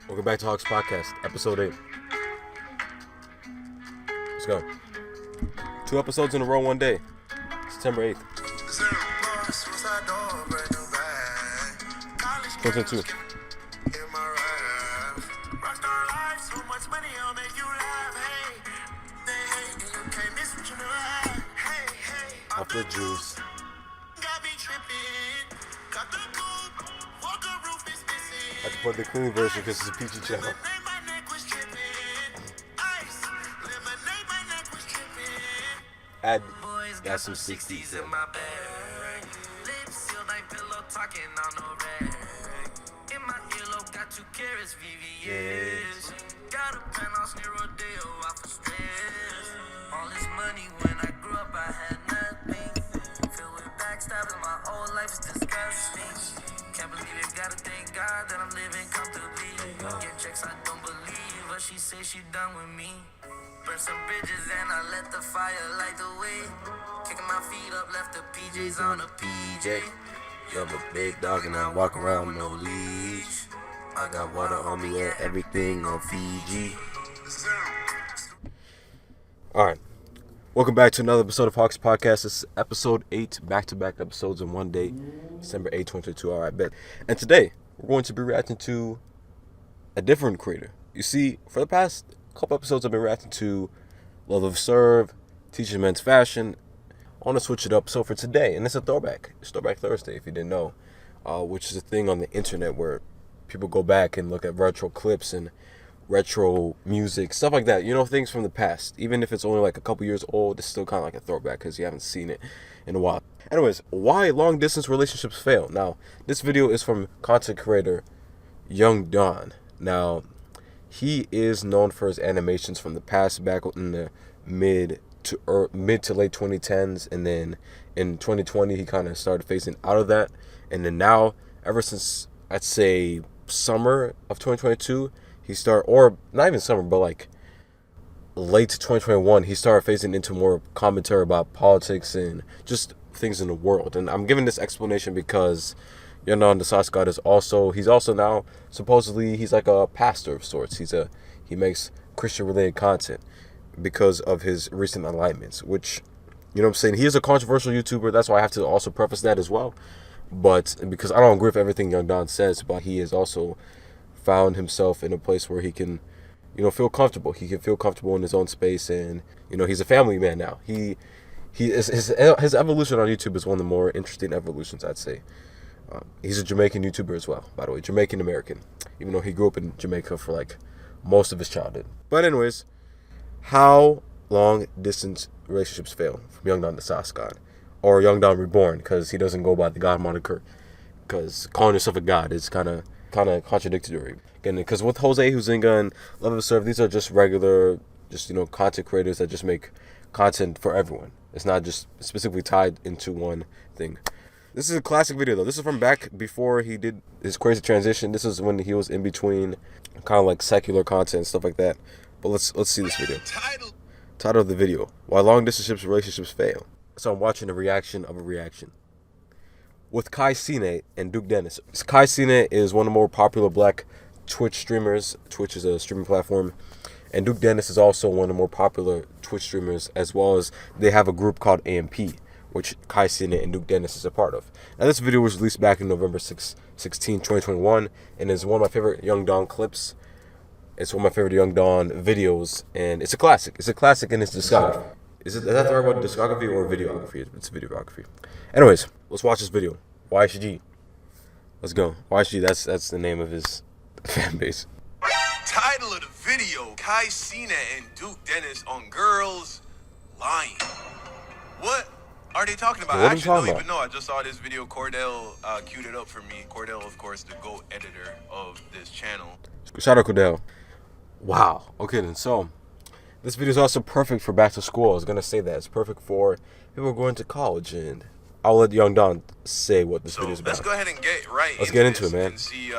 Welcome back to Hawks Podcast, episode 8. Let's go. 2 episodes in a row one day. September 8th. 2022. Off the juice. I had to put the clean version because it's a PG channel. Add got some 60s in my bag. Lips sealed like pillow talking on no rag. In my earlobe got 2 carats VVS. Got a penthouse near Rodeo off of stress. All this money when I grew up I had nothing. Filled with backstabbing, my whole life is disgusting. Can't believe it, gotta thank God that I'm living comfortably. Get checks I don't believe, but she say she done with me. Burn some bridges and I let the fire light the way. Kicking my feet up, left the PJs on a PJ. Yeah, I'm a big dog and I walk around with no leash. I got water on me and everything on Fiji. Alright, welcome back to another episode of Hawks Podcast. This is episode 8, back-to-back episodes in one day, December 8, 2022. Alright, bet. And today, we're going to be reacting to a different creator. You see, for the past couple episodes I've been reacting to Love of Serve, Teaching Men's Fashion. I want to switch it up. So for today, and it's a throwback. It's Throwback Thursday if you didn't know, which is a thing on the internet where people go back and look at retro clips and retro music, stuff like that. You know, things from the past. Even if it's only like a couple years old, it's still kind of like a throwback because you haven't seen it in a while. Anyways, why long distance relationships fail. Now, this video is from content creator Young Don. Now, he is known for his animations from the past, back in the mid to late 2010s, and then in 2020 he kind of started phasing out of that, and then now, ever since I'd say summer of 2022, he started, or not even summer, but like late 2021, he started phasing into more commentary about politics and just things in the world. And I'm giving this explanation because Young Don the Sauce God he's also now supposedly he's like a pastor of sorts. He makes Christian related content because of his recent alignments, which, you know what I'm saying, he is a controversial YouTuber. That's why I have to also preface that as well. But because I don't agree with everything Young Don says, but he has also found himself in a place where he can, you know, feel comfortable. He can feel comfortable in his own space, and you know, he's a family man now. His evolution on YouTube is one of the more interesting evolutions, I'd say. He's a Jamaican YouTuber as well, by the way, Jamaican American, even though he grew up in Jamaica for like most of his childhood. But anyways, how long distance relationships fail from Young Don the Sauce God, or Young Don Reborn, because he doesn't go by the God moniker, because calling yourself a god is kind of contradictory. Again, because with Jose Huizinga and Love of Serve, these are just regular, just, you know, content creators that just make content for everyone. It's not just specifically tied into one thing. This is a classic video though. This is from back before he did his crazy transition. This is when he was in between kind of like secular content and stuff like that. But let's see this video. Title of the video: Why Long Distance Relationships Fail. So I'm watching a reaction of a reaction with Kai Cenat and Duke Dennis. Kai Cenat is one of the more popular black Twitch streamers. Twitch is a streaming platform. And Duke Dennis is also one of the more popular Twitch streamers, as well as they have a group called AMP, which Kai Cenat and Duke Dennis is a part of. Now, this video was released back in November 16, 2021, and is one of my favorite Young Don clips. It's one of my favorite Young Don videos, and it's a classic. It's a classic in its discography. Is that the right word, discography or videography? It's videography. Anyways, let's watch this video. YHG. Let's go. YHG, that's the name of his fan base. Title of the video: Kai Cenat and Duke Dennis on girls lying. What are they talking about? I actually don't even know. I just saw this video. Cordell queued it up for me. Cordell, of course, the GOAT editor of this channel. Shout out Cordell. Wow. Okay, then so this video is also perfect for back to school. I was gonna say that it's perfect for people going to college, and I'll let Young Don say what this video is about. Let's go ahead and get right. Let's get into it, man. And see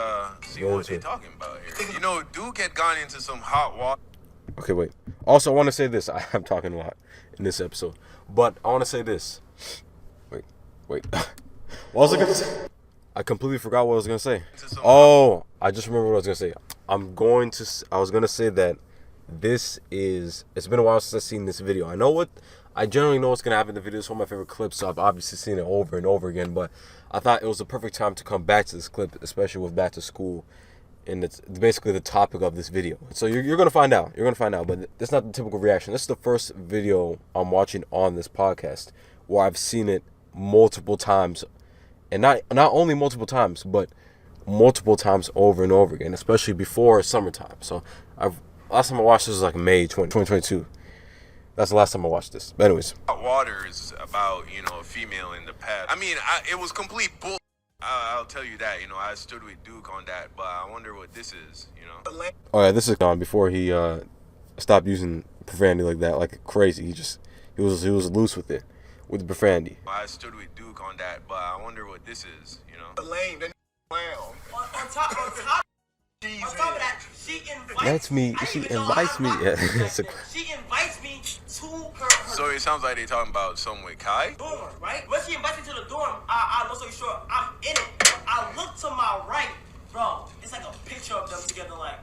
what they're talking about here. You know, Duke had gone into some hot water. Okay, wait. Also, I want to say this. I'm talking a lot in this episode, but I want to say this. Wait. What was I gonna say? I completely forgot what I was gonna say. Oh, I just remember what I was gonna say. I was gonna say that this is. It's been a while since I've seen this video. I generally know what's gonna happen in the video. It's one of my favorite clips, so I've obviously seen it over and over again. But I thought it was the perfect time to come back to this clip, especially with back to school, and it's basically the topic of this video. So you're gonna find out. You're gonna find out. But that's not the typical reaction. This is the first video I'm watching on this podcast where I've seen it multiple times. And not only multiple times, but multiple times over and over again, especially before summertime. So last time I watched this was like May 2022. That's the last time I watched this. But anyways. Water is about, a female in the past. I mean, it was complete bull. I'll tell you that, I stood with Duke on that, but I wonder what this is, Oh yeah, this is before he stopped using profanity like that, like crazy. He was loose with it. With the profanity. I stood with Duke on that, but I wonder what this is, Lame, then clown. On top of that, she invites That's me. She invites me. Yeah. She invites me to her. So it sounds like they're talking about something with Kai? Dorm, right? When she invites me to the dorm, long story short, I'm in it. I look to my right, bro. It's like a picture of them together, like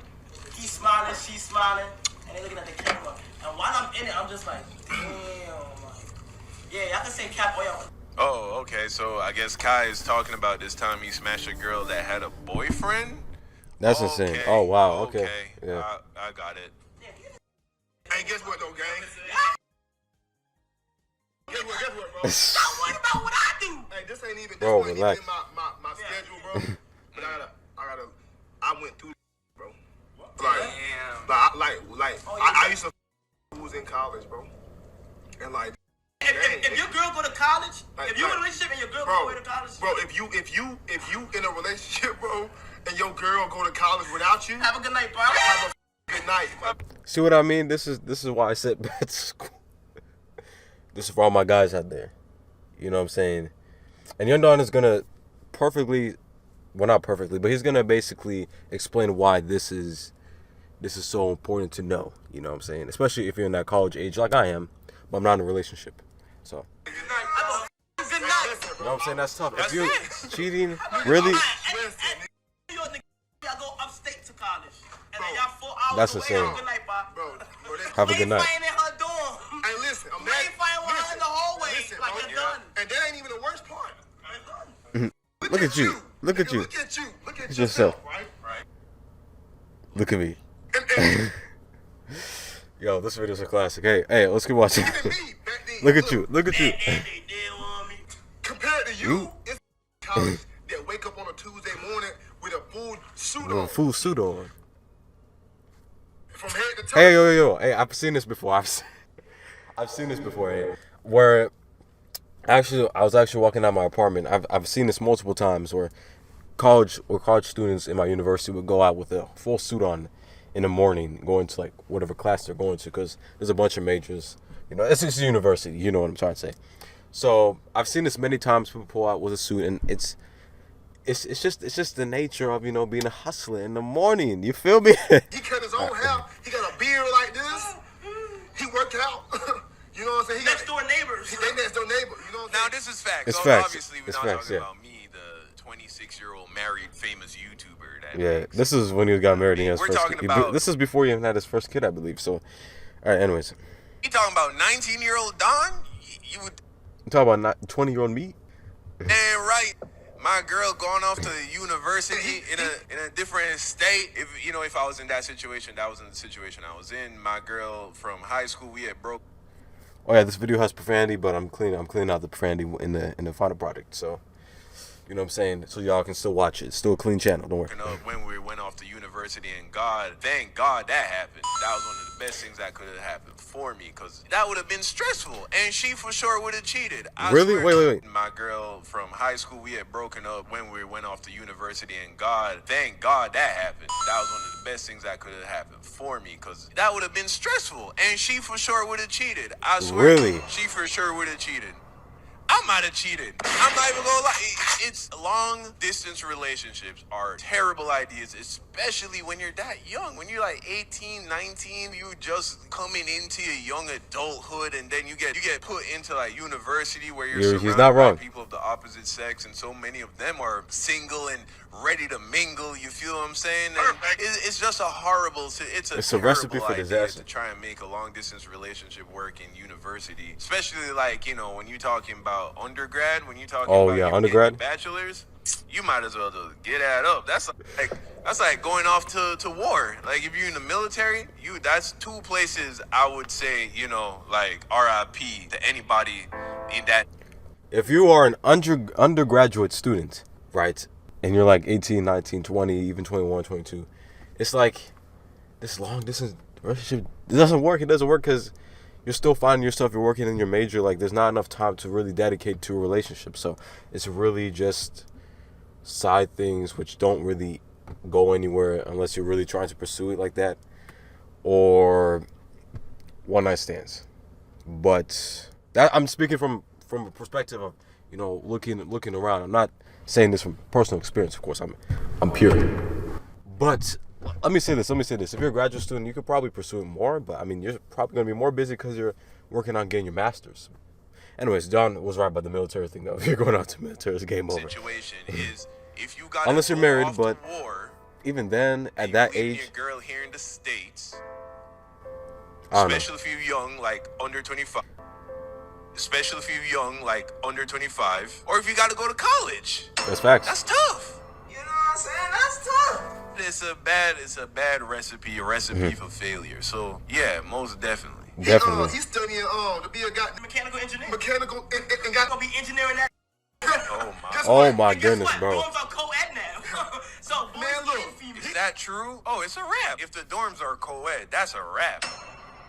he's smiling, she's smiling, and they're looking at the camera. And while I'm in it, I'm just like, damn. Yeah, I can say cap oil. Oh, okay. So I guess Kai is talking about this time he smashed a girl that had a boyfriend? That's insane. Oh, wow. Okay. Yeah. I got it. Hey, guess what, though, gang? Guess what, bro? Don't worry about what I do. Hey, this ain't even, bro, this relax. Even my schedule, bro. But I went through, bro. I used to who was in college, bro. And like, if your girl go to college, if you in a relationship and your girl go to college, bro, if you in a relationship, bro, and your girl go to college without you, have a good night, bro. Have a good night, bro. See what I mean? This is why I said back to school. This is for all my guys out there. You know what I'm saying? And Young Don is gonna not perfectly, but he's gonna basically explain why this is so important to know. You know what I'm saying? Especially if you're in that college age like I am, but I'm not in a relationship. So. Good night. Good night. You know what I'm saying? That's tough. If you're cheating, really? Y'all go upstate to college. And then y'all 4 hours That's away. insane. Have a good night, bro. Have a good night. Fighting in her dorm. Hey, listen, I'm ain't fighting with her in the hallway. Like bro, you're done. And that ain't even the worst part. Look at you. Look at you. Look at you. Look at yourself. Right. Look at me. And Yo, this video's a classic. Hey, let's keep watching. even me back then. Look at you. Look at you. And they did want me. Compared to you, it's college that wake up on a Tuesday morning with a full suit on. Full suit on. From head to toe. Hey, yo. Hey, I've seen this before. I've seen this before. Hey, where I was actually walking out my apartment. I've seen this multiple times where college students in my university would go out with a full suit on in the morning, going to like whatever class they're going to, because there's a bunch of majors. You know, it's just a university. You know what I'm trying to say. So I've seen this many times. People pull out with a suit, and it's just the nature of, being a hustler in the morning. You feel me? He cut his own hair. He got a beard like this. He worked out. You know what I'm saying? He Next door neighbors. They next door neighbor. You know what I'm Now saying? this is facts. It's So facts. obviously we're It's not facts, talking yeah. about me, the 26-year-old married famous YouTuber. Yeah, this is when he got married. And he had his We're first talking kid. about- This is before he even had his first kid, I believe. So, all right. Anyways, You talking about 19-year-old Don? You would you talk about 20-year-old me. damn right. My girl going off to university in a different state. If I was in that situation, that wasn't the situation I was in. My girl from high school, we had broke. Oh yeah, this video has profanity, but I'm cleaning out the profanity in the final product. So, you know what I'm saying? So y'all can still watch it. It's still a clean channel. Don't worry. When we went off to university, and thank God that happened. That was one of the best things that could have happened for me, because that would have been stressful, and she for sure would have cheated. I Really? swear. Wait. My girl from high school, we had broken up when we went off to university, and thank God that happened. That was one of the best things that could have happened for me, because that would have been stressful, and she for sure would have cheated. I swear. Really? She for sure would have cheated. I might have cheated. I'm not even gonna lie. It's long distance relationships are terrible ideas, especially when you're that young. When you're like 18, 19, you just coming into your young adulthood, and then you get put into like university where you're surrounded he's not wrong. by people of the opposite sex, and so many of them are single and ready to mingle. You feel what I'm saying? And it's just a horrible. It's a recipe for idea disaster to try and make a long distance relationship work in university, especially like when you're talking about undergrad, when you're talking about you undergrad bachelors. You might as well just get that up. That's like going off to war. Like if you're in the military, that's two places I would say, like RIP to anybody in that. If you are an undergraduate student, right, and you're like 18, 19, 20, even 21, 22, it's like this long distance relationship, it doesn't work. It doesn't work because you're still finding yourself, you're working in your major, like there's not enough time to really dedicate to a relationship. So it's really just side things which don't really go anywhere unless you're really trying to pursue it like that, or one night stands. But that, I'm speaking from a perspective of looking around. I'm not saying this from personal experience, of course. I'm pure. But let me say this. If you're a graduate student, you could probably pursue it more, but I mean, you're probably going to be more busy because you're working on getting your master's. Anyways, Don was right about the military thing, though. If you're going out to military, it's game over. Situation is, if you got unless you're married, but war, even then, at that age, your girl here in the States, I don't know. especially if you're young, like under 25. Especially if you're young, like under 25, or if you got to go to college. That's facts. That's tough. You know what I'm saying? That's tough. It's a bad recipe, for failure. So yeah, most definitely. Definitely. He's studying to be a guy, Mechanical engineer. mechanical and got Gonna be engineering that. Oh my And guess goodness, what? bro. Dorms are co-ed now. So boys Man, look. and females. Is that true? Oh, it's a wrap. If the dorms are co-ed, that's a wrap.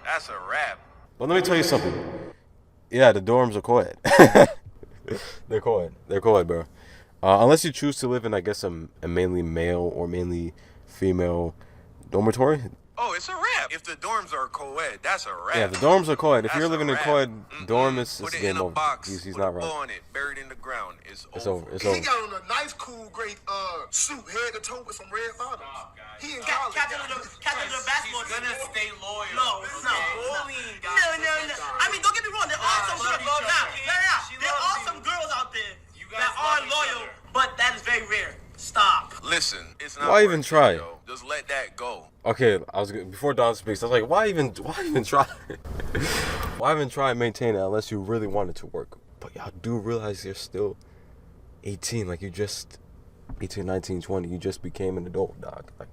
That's a wrap. But let me tell you something. Yeah, the dorms are co-ed. They're co-ed. They're co-ed, bro. Unless you choose to live in, I guess, a mainly male or mainly female dormitory. Oh, it's a wrap. If the dorms are co-ed, that's a wrap. Yeah, the dorms are co-ed. If That's you're a living in a wrap. co-ed dorm, it's Put it game in a over. box. He's Put not a bow wrong. on it, buried in the ground. It's over. It's over. He got on a nice, cool, great suit, head to toe with some red bottoms. He in college. Captain of the basketball team. Gonna stay loyal. No, it's not bullying. No. I mean, don't get me wrong. There are some girls. There are some girls out there that are loyal, but that is very rare. Stop. Listen, it's not. Why even worth it, try? yo. Just let that go. Okay, before Don speaks, I was like, why even try? Why even try and maintain it unless you really want it to work? But y'all do realize you're still 18, like you just 18, 19, 20, you just became an adult, dog. Like,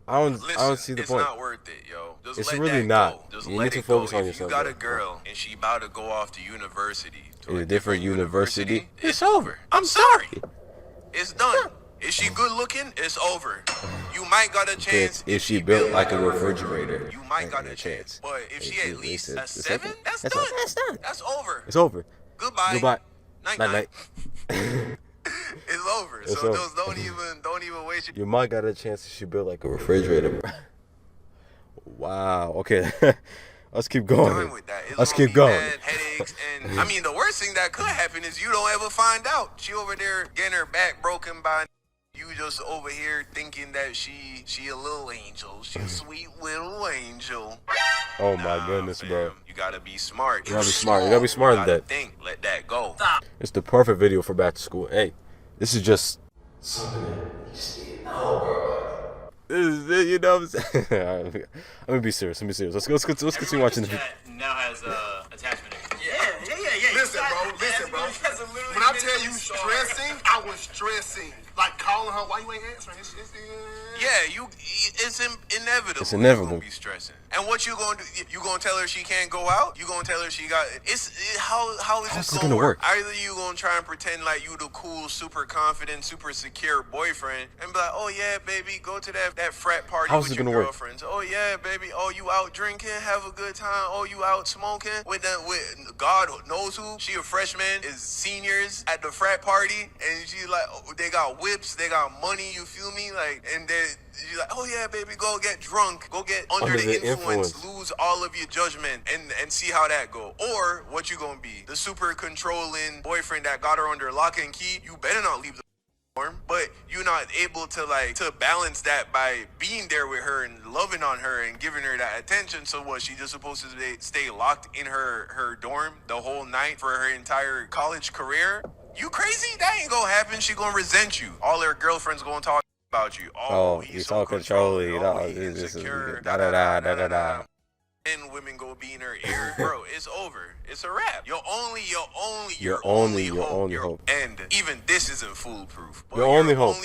I don't see the point. It's not worth it, yo. Just It's let really that not. Go. Just You let need to it go. focus on if yourself, you got bro. a girl and she about to go off to university, to A different university? it's over. I'm sorry. It's done. Is she good looking? It's over. You might got a chance if she built like a refrigerator. You might got a chance. But if she at least a 7, that's That's done. done. That's over. It's over. Goodbye. Night. Night. It's over. It's So over. just don't even waste your. You might got a chance if she built like a refrigerator. Wow. Okay. Let's keep going. Done with that. It's Let's gonna keep be going. Bad headaches, and I mean the worst thing that could happen is you don't ever find out. She over there getting her back broken by you, just over here thinking that she a little angel. She a sweet little angel. Oh my goodness, fam. bro. You gotta be smart. You gotta be smart. You gotta be smarter than that. Think. Let that go. Stop. It's the perfect video for back to school. Hey, this is just something that you just need to know, bro. This is it, you know what I'm saying? All right, I'm gonna be serious. Let's continue watching the video. Now has attachment. Yeah. Listen, bro. When I tell you stressing, I was stressing. Like calling her, why you ain't answering? Yeah, it's inevitable. It's inevitable. You're gonna be stressing. And what you gonna do? You gonna tell her she can't go out? You gonna tell her she got? How is How's this this gonna gonna work? work? Either you gonna try and pretend like you the cool, super confident, super secure boyfriend, and be like, oh yeah, baby, go to that frat party How's with it your gonna work? girlfriends. Oh yeah, baby. Oh, you out drinking, have a good time. Oh, you out smoking with God knows who. She a freshman, is seniors at the frat party, and She like, they got whips, they got money, you feel me? Like, and then she's like, oh yeah, baby, go get drunk, go get under the influence, lose all of your judgment, and see how that go. Or what you gonna be? The super controlling boyfriend that got her under lock and key? You better not leave the dorm, but you're not able to balance that by being there with her and loving on her and giving her that attention. So what, she just supposed to stay locked in her dorm the whole night for her entire college career? You crazy? That ain't gonna happen. She gonna resent you. All her girlfriends gonna talk about you. Oh, he's so controlling. Oh, he's insecure. Da. And women go be in her ear, bro. It's over. It's a wrap. Your only hope. And even this isn't foolproof. But your only hope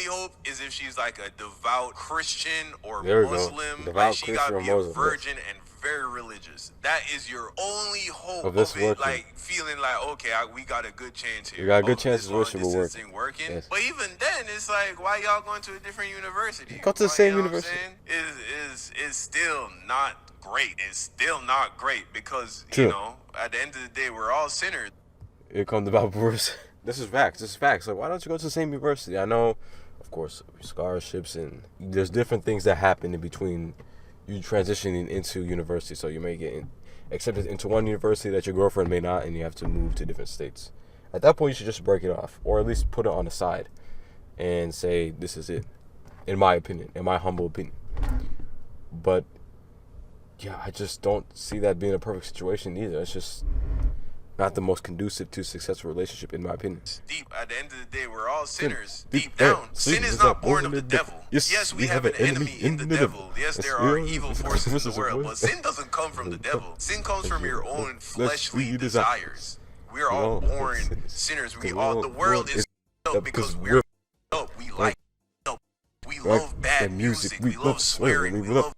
is if she's like a devout Christian or Muslim. Like she gotta be a virgin and very religious. That is your only hope of it. Like feeling like, okay, we got a good chance here. You got a good chance this will work. Yes. But even then, it's like, why y'all going to a different university? Go to the same university. Is still not great. It's still not great because, True. You know, at the end of the day, we're all sinners. Here comes the Bible verse. This is facts. Like, why don't you go to the same university? I know, of course, scholarships and there's different things that happen in between you transitioning into university. So you may get accepted into one university that your girlfriend may not, and you have to move to different states. At that point, you should just break it off, or at least put it on the side and say, this is it, in my opinion, in my humble opinion. But yeah, I just don't see that being a perfect situation either. It's just not the most conducive to a successful relationship, in my opinion. Deep, at the end of the day, we're all sinners. Deep down. Sin is not born of the devil. Yes, we have an enemy in the devil. Yes, there are evil forces in the world, but sin doesn't come from the devil. Sin comes from your own fleshly desires. We're all born sinners. The world is up because we're up. We like up. We love bad music. We love swearing. We love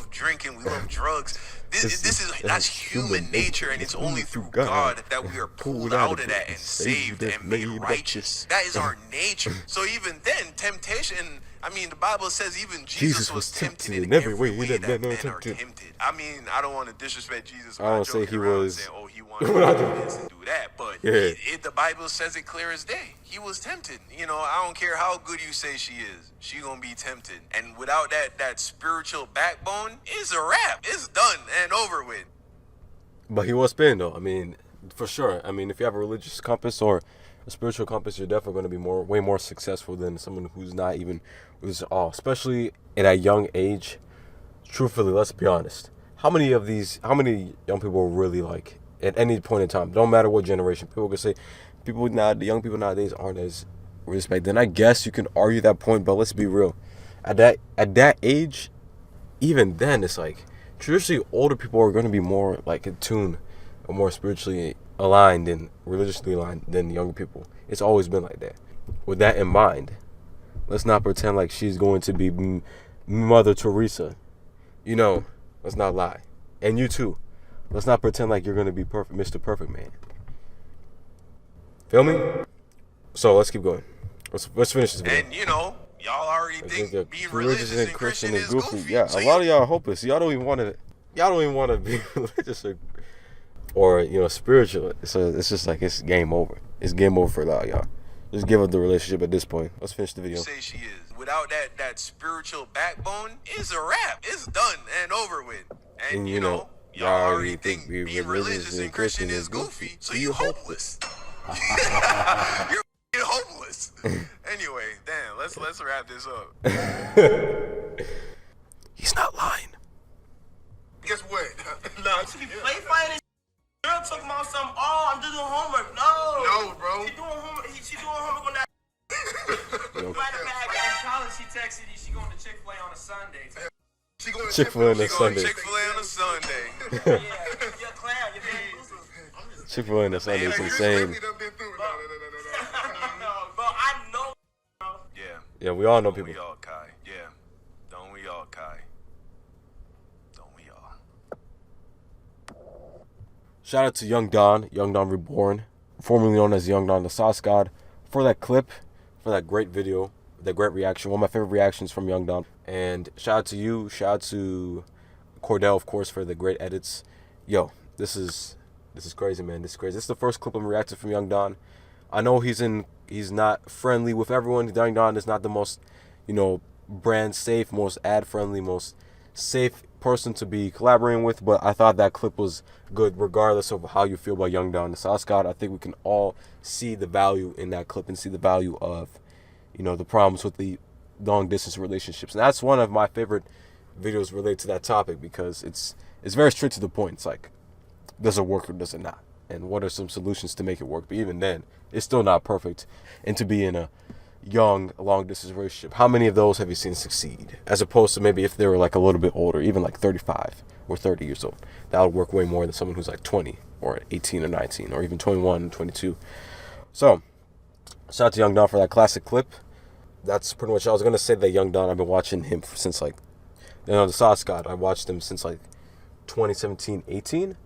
drinking, we love drugs. That's human nature, and it's only through God that we are pulled out of that and saved and made righteous. That is our nature. So even then, temptation, I mean, the Bible says even Jesus was tempted in every way that men are tempted. I mean, I don't want to disrespect Jesus. I don't say he was. Saying, oh, he wanted to do this and do that, but the Bible says it clear as day. He was tempted. You know, I don't care how good you say she is. She gonna be tempted. And without that spiritual backbone, it's a wrap. It's done and over with. But he was spinning though. I mean, for sure. I mean, if you have a religious compass or a spiritual compass, you're definitely going to be way more successful than someone who's not even, especially at a young age. Truthfully, let's be honest. How many young people really like at any point in time? Don't matter what generation. People can say, the young people nowadays aren't as respected. Then I guess you can argue that point, but let's be real. At that age, even then, it's like traditionally older people are going to be more like in tune, or more spiritually aligned and religiously aligned than younger people. It's always been like that. With that in mind, let's not pretend like she's going to be Mother Teresa. You know, let's not lie. And you too. Let's not pretend like you're going to be perfect, Mr. Perfect Man. Feel me? So let's keep going. Let's finish this video. And you know, y'all already think being religious and Christian is goofy. Yeah, so a lot of y'all are hopeless. Y'all don't even want to be religious or spiritual. So it's just like it's game over. It's game over for a lot of y'all. Just give up the relationship at this point. Let's finish the video. Say she is. Without that spiritual backbone, it's a wrap. It's done and over with. And you know, y'all already think being religious and Christian is goofy. So you hopeless. You're hopeless. Anyway, damn. Let's wrap this up. He's not lying. Guess what? Nah, she be play fighting. Girl talking about something. Oh, I'm just doing homework. No, bro. She doing homework. She doing homework on that. Matter of fact, in college, she texted you. She going to Chick-fil-A on a Sunday. She going to Chick-fil-A on a Sunday. Chick-fil-A on a Sunday. Yeah, you're a clown. You're being inclusive. Chick-fil-A on a Sunday is insane. Bro, I know. Yeah, we all know Don't people. we all, Kai? Yeah. Don't we all, Kai? Don't we all? Shout out to Young Don Reborn, formerly known as Young Don the Sauce God, for that clip, for that great video, that great reaction. One of my favorite reactions from Young Don. And shout out to you. Shout out to Cordell, of course, for the great edits. Yo, this is crazy, man. This is crazy. This is the first clip I'm reacting from Young Don. I know he's in He's not friendly with everyone. Young Don is not the most, brand safe, most ad friendly, most safe person to be collaborating with. But I thought that clip was good, regardless of how you feel about Young Don and Sauce God. I think we can all see the value in that clip and see the value of, the problems with the long distance relationships. And that's one of my favorite videos related to that topic, because it's very straight to the point. It's like, does it work or does it not? And what are some solutions to make it work? But even then, it's still not perfect. And to be in a young, long distance relationship, how many of those have you seen succeed? As opposed to maybe if they were like a little bit older, even like 35 or 30 years old. That would work way more than someone who's like 20 or 18 or 19 or even 21 and 22. So, shout out to Young Don for that classic clip. That's pretty much, I was going to say that Young Don, I've been watching him since like, the Sauce God, I watched him since like 2017, 18.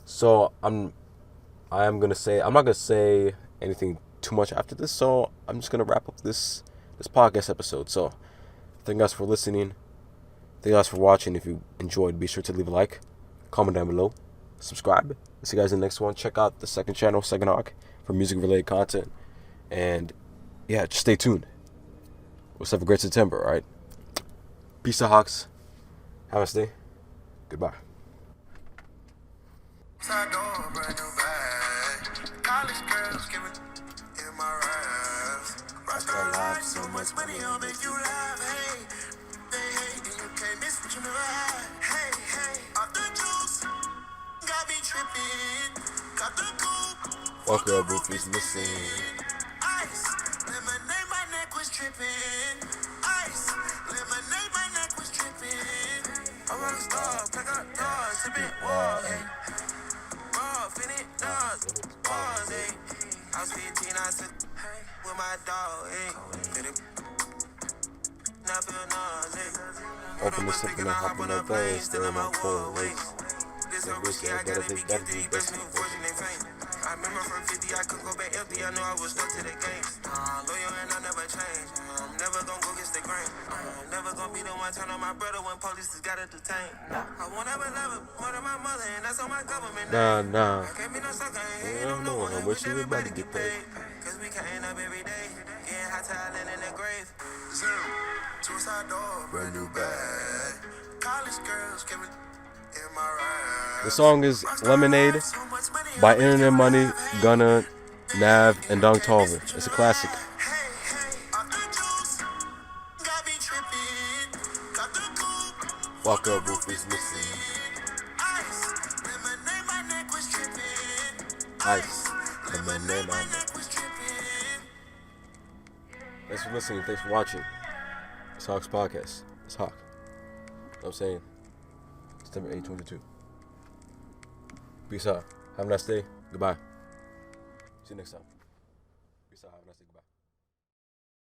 So I am going to say, I'm not going to say anything too much after this, so I'm just going to wrap up this podcast episode. So thank you guys for listening. Thank you guys for watching. If you enjoyed, be sure to leave a like, comment down below, subscribe. See you guys in the next one. Check out the second channel, Second Hawk, for music related content. And yeah, just stay tuned. Let's have a great September, alright? Peace out, Hawks. Have a nice day. Goodbye. So much money, I'll make you laugh. Hey, and you can't miss what you never had. Hey, off the juice, got me tripping. Got the coupe, Walk your roof is missing. Ice, lemonade, my neck was tripping. Ice, lemonade, my neck was tripping. I rock a star, pack up dogs, a bit wall, hey. Off in it, dogs, balls, hey. I was 15, I said, hey, with my dog, hey. Open this up and I hop on that thing, still in my phone, waist. This a risky, I gotta be gifted, best new fortune and fame. I remember from 50, I couldn't go back empty, I knew I was stuck to the game. Loyal and I never change, I'm never gonna go against the grain. I'm never gonna be the one turn on my brother when police just gotta detain. I won't ever love it more than my mother, and that's on my government. Nah. I can't be no sucker, I don't know, I wish everybody get paid. Cause we can't up every day, getting hot talent in the grave. Suicide door, brand new bag. College girls give it in my ride. The song is Lemonade by Internet Money, Gunna, Nav, and Don Tolliver. It's a classic. Walk up, roof is missing. Ice, lemonade, my neck was tripping. Thanks for listening. Thanks for watching. It's Hawk's Podcast. It's Hawk. You know what I'm saying? September 8, 2022. Peace out. Have a nice day. Goodbye. See you next time.